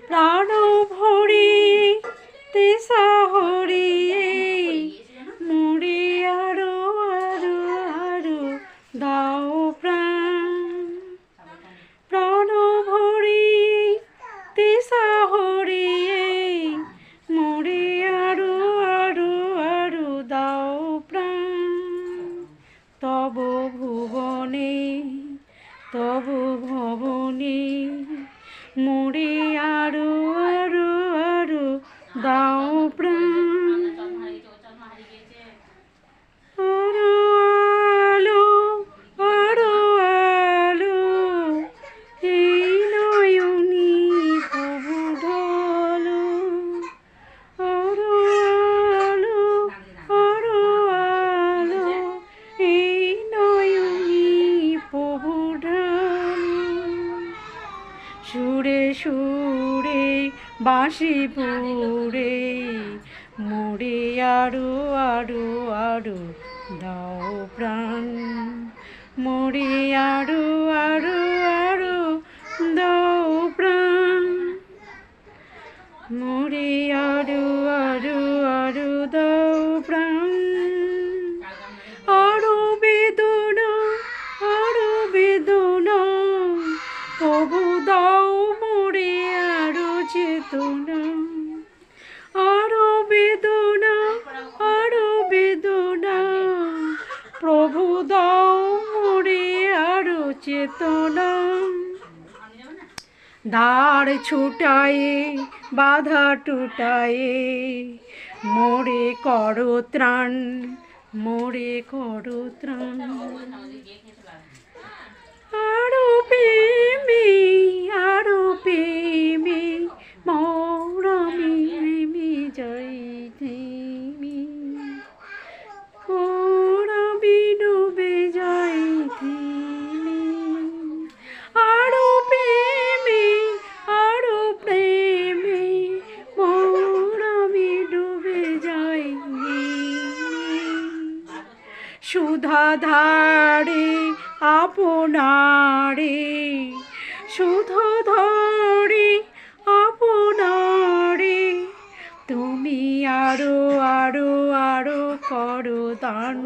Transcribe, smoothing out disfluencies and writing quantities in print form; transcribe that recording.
প্রাণ ভরিয়ে তেসা হরিয়ে মোরে আরো আরো আরো দাও প্রাণ। প্রাণ ভরিয়ে তেসা হরিয়ে মোরে আরো আরো আরো দাও প্রাণ। তব ভুবনে তব ভবনে মোরে আরো আরো আরো দাও প্রাণ। আরো আলো আরো আলো এই নয়নি প্রভু ঢালো। আরো আলো আরো আলো এই নয়নি প্রভু ঢালো। সুরে সুরে বাঁশি পুরে মোরে আরো আরো আরো দাও প্রাণ। মোরে আরো আরো আরো দাও প্রাণ। মোরে আরো আরো আরো দাও প্রাণ। আরো বেদনা আরো বেদনা তবু দাও মোরে আরো চেতনা। আরো বেদনা আরো বেদনা প্রভু দাও মোরে আরো চেতনা। দ্বার ছুটায়ে বাধা টুটায়ে মোরে করো ত্রাণ। মোরে করো ত্রাণ। আরো প্রেমে আরো প্রেমে মৌরমি প্রেমে যাইতেমি মৌরমি ডুবে যাইতেমি। আরো প্রেমে মৌরমি ডুবে যাইনি। সুধা ধারে আপনারে সুধা ধারে আপনারে তুমি আরো আরো আরো করো দান।